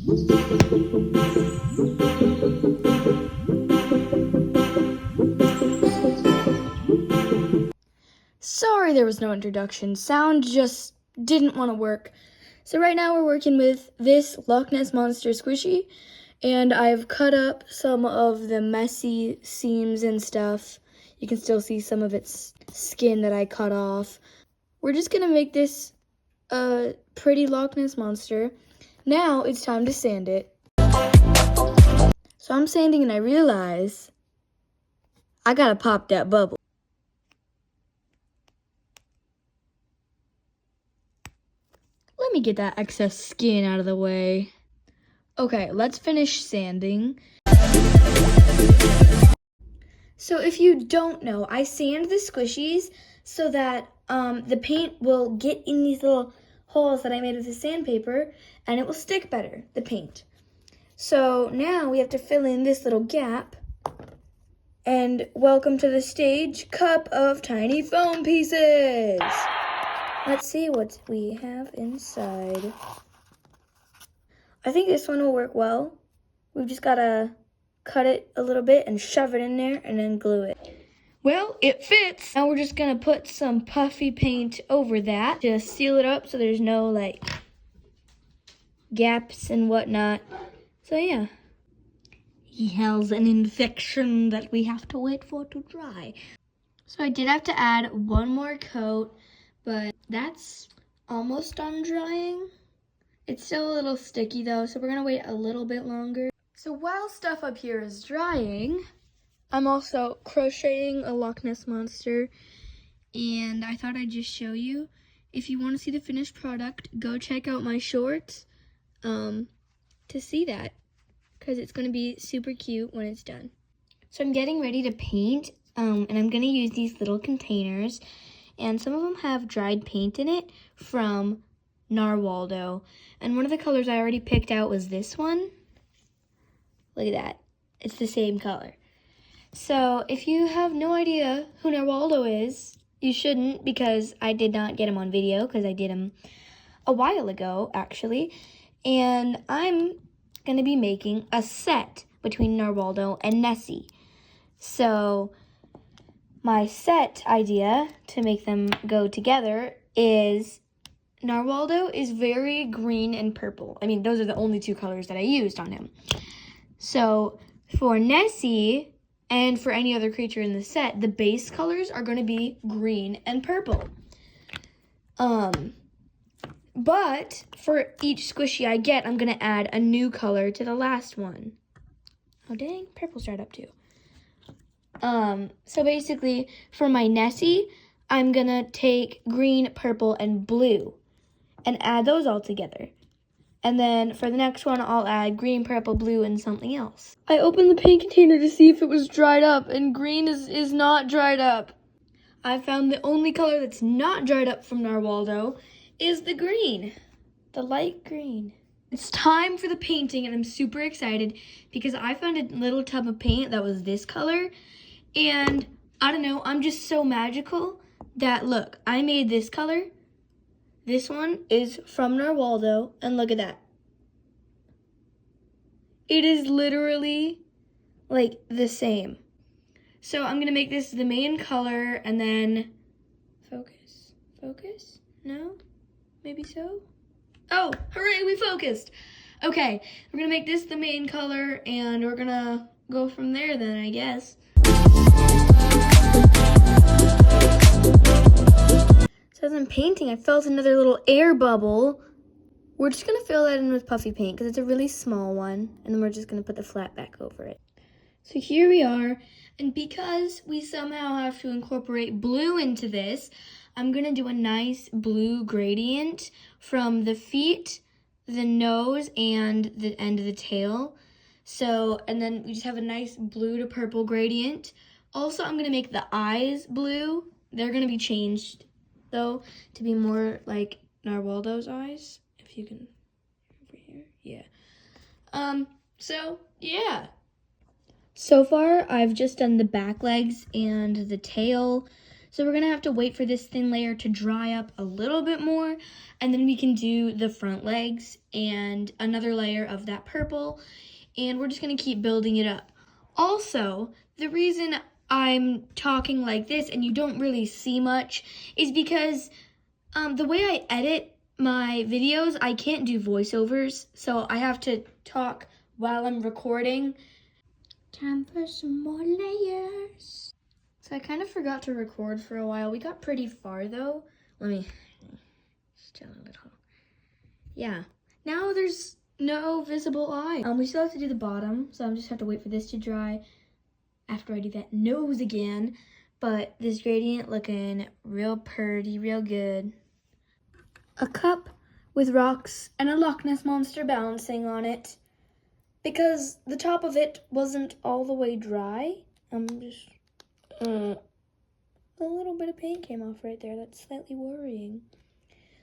Sorry there was no introduction. Sound just didn't want to work. So right now we're working with this Loch Ness Monster squishy, and I've cut up some of the messy seams and stuff. You can still see some of its skin that I cut off. We're just gonna make this a pretty Loch Ness Monster. Now it's time to sand it. So I'm sanding and I realize I gotta pop that bubble. Let me get that excess skin out of the way. Okay, let's finish sanding. So if you don't know, I sand the squishies so that the paint will get in these little holes that I made with the sandpaper and it will stick better, the paint. So now we have to fill in this little gap. And welcome to the stage, cup of tiny foam pieces. Let's see what we have inside. I think this one will work well. We've just gotta cut it a little bit and shove it in there and then glue it. Well, it fits. Now we're just gonna put some puffy paint over that to seal it up so there's no like gaps and whatnot. So yeah. He has an infection that we have to wait for to dry. So I did have to add one more coat, but that's almost done drying. It's still a little sticky though, so we're gonna wait a little bit longer. So while stuff up here is drying, I'm also crocheting a Loch Ness Monster, and I thought I'd just show you. If you want to see the finished product, go check out my shorts to see that, because it's going to be super cute when it's done. So I'm getting ready to paint, and I'm going to use these little containers, and some of them have dried paint in it from Narwhaldo, and one of the colors I already picked out was this one. Look at that. It's the same color. So if you have no idea who Narwhaldo is, you shouldn't, because I did not get him on video because I did him a while ago, actually. And I'm going to be making a set between Narwhaldo and Nessie. So my set idea to make them go together is Narwhaldo is very green and purple. I mean, those are the only two colors that I used on him. So for Nessie and for any other creature in the set, the base colors are going to be green and purple. But for each squishy I get, I'm going to add a new color to the last one. Oh dang, purple's dried up too. So basically for my Nessie, I'm going to take green, purple, and blue and add those all together. And then for the next one, I'll add green, purple, blue, and something else. I opened the paint container to see if it was dried up, and green is not dried up. I found the only color that's not dried up from Narwhaldo is the green, the light green. It's time for the painting, and I'm super excited because I found a little tub of paint that was this color, and I don't know, I'm just so magical that, look, I made this color. This one is from Narwhaldo, and look at that. It is literally like the same. So I'm gonna make this the main color and then focus, no, maybe so. Oh, hooray, we focused. Okay, we're gonna make this the main color and we're gonna go from there then, I guess. So as I'm painting, I felt another little air bubble. We're just gonna fill that in with puffy paint because it's a really small one, and then we're just gonna put the flat back over it. So here we are, and because we somehow have to incorporate blue into this, I'm gonna do a nice blue gradient from the feet, the nose, and the end of the tail. So, and then we just have a nice blue to purple gradient. Also, I'm gonna make the eyes blue. They're gonna be changed though to be more like Narwhaldo's eyes, if you can over here. Yeah. So yeah, so far I've just done the back legs and the tail, So we're gonna have to wait for this thin layer to dry up a little bit more, and then we can do the front legs and another layer of that purple, and we're just gonna keep building it up. Also, the reason I'm talking like this and you don't really see much is because the way I edit my videos, I can't do voiceovers, so I have to talk while I'm recording. Time for some more layers. So I kind of forgot to record for a while. We got pretty far though. Let me still a little. Yeah, now there's no visible eye. We still have to do the bottom, so I'm just have to wait for this to dry after I do that nose again. But this gradient looking real pretty, real good. A cup with rocks and a Loch Ness monster balancing on it. Because the top of it wasn't all the way dry, a little bit of paint came off right there. That's slightly worrying.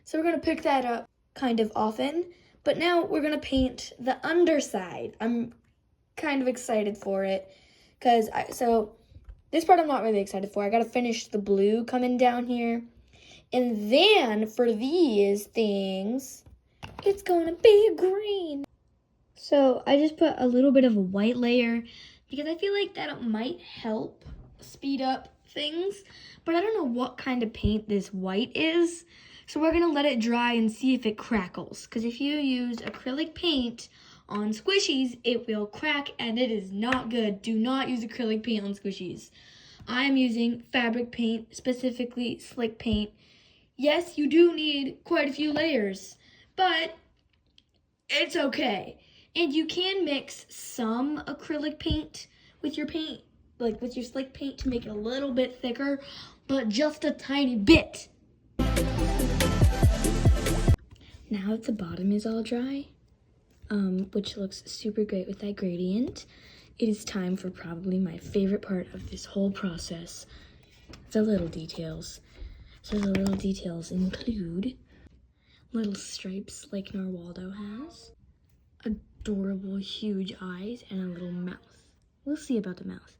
So we're gonna pick that up kind of often, but now we're gonna paint the underside. I'm kind of excited for it, so this part I'm not really excited for. I gotta finish the blue coming down here, and then for these things, it's gonna be a green. So I just put a little bit of a white layer because I feel like that might help speed up things, but I don't know what kind of paint this white is. So we're gonna let it dry and see if it crackles. Because if you use acrylic paint on squishies, it will crack and it is not good. Do not use acrylic paint on squishies. I am using fabric paint, specifically slick paint. Yes, you do need quite a few layers, but it's okay. And you can mix some acrylic paint with your paint, like with your slick paint, to make it a little bit thicker, but just a tiny bit. Now that the bottom is all dry, which looks super great with that gradient, it is time for probably my favorite part of this whole process, the little details. So the little details include little stripes like Narwhaldo has, adorable huge eyes, and a little mouth. We'll see about the mouth.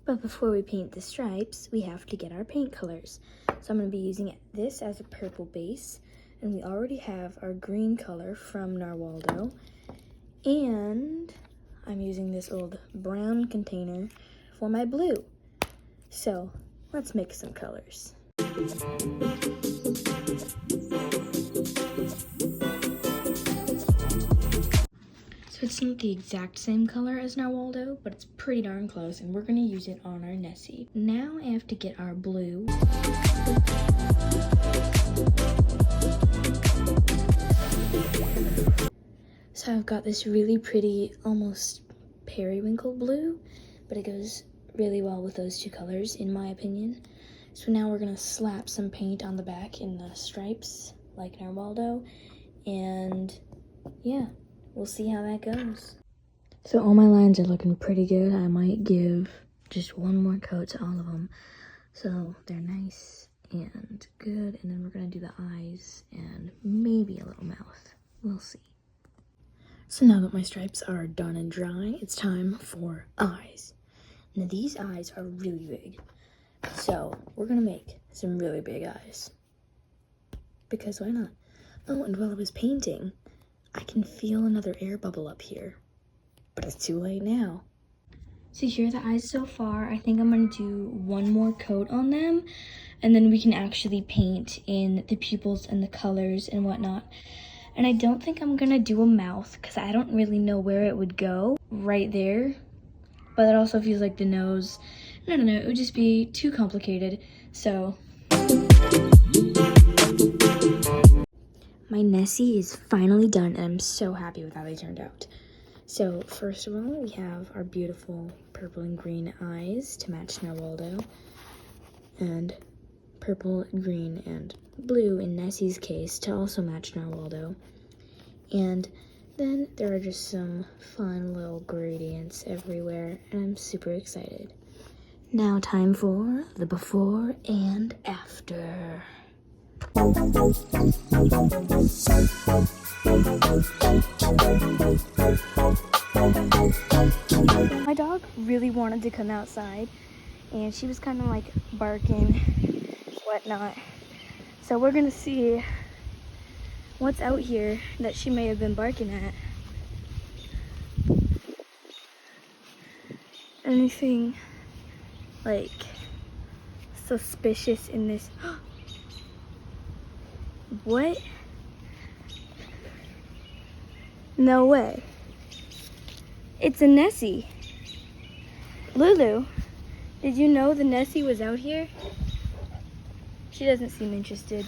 But before we paint the stripes, we have to get our paint colors. So I'm going to be using this as a purple base, and we already have our green color from Narwhaldo, and I'm using this old brown container for my blue. So let's mix some colors. So it's not the exact same color as Narwhaldo, but it's pretty darn close, and we're gonna use it on our Nessie. Now I have to get our blue. So I've got this really pretty, almost periwinkle blue, but it goes really well with those two colors, in my opinion. So now we're gonna slap some paint on the back in the stripes, like Narwhaldo, and yeah, we'll see how that goes. So all my lines are looking pretty good. I might give just one more coat to all of them, so they're nice and good, and then we're gonna do the eyes and maybe a little mouth. We'll see. So now that my stripes are done and dry, it's time for eyes. Now these eyes are really big, so we're gonna make some really big eyes, because why not? Oh, and while I was painting, I can feel another air bubble up here, but it's too late now. So here are the eyes so far. I think I'm gonna do one more coat on them, and then we can actually paint in the pupils and the colors and whatnot. And I don't think I'm gonna do a mouth because I don't really know where it would go right there. But it also feels like the nose. No, it would just be too complicated. So my Nessie is finally done, and I'm so happy with how they turned out. So first of all, we have our beautiful purple and green eyes to match Narwhaldo, and purple, green, and blue in Nessie's case to also match Narwhaldo. And then there are just some fun little gradients everywhere, and I'm super excited. Now time for the before and after. My dog really wanted to come outside, and she was kind of like barking whatnot. So we're gonna see what's out here that she may have been barking at. Anything like suspicious in this? What? No way. It's a Nessie. Lulu, did you know the Nessie was out here? She doesn't seem interested.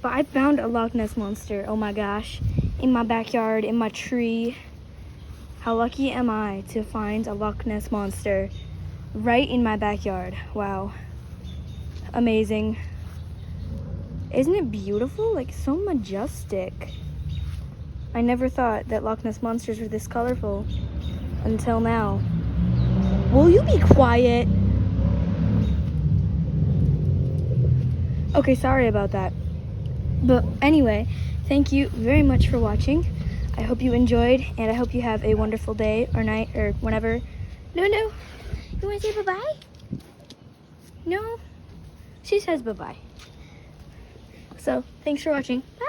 But I found a Loch Ness monster, oh my gosh, in my backyard, in my tree. How lucky am I to find a Loch Ness monster right in my backyard? Wow. Amazing. Isn't it beautiful? Like, so majestic. I never thought that Loch Ness monsters were this colorful until now. Will you be quiet? Okay, sorry about that. But anyway, thank you very much for watching. I hope you enjoyed, and I hope you have a wonderful day or night or whenever. No, you want to say bye-bye? No? She says bye-bye. So, thanks for watching. Bye!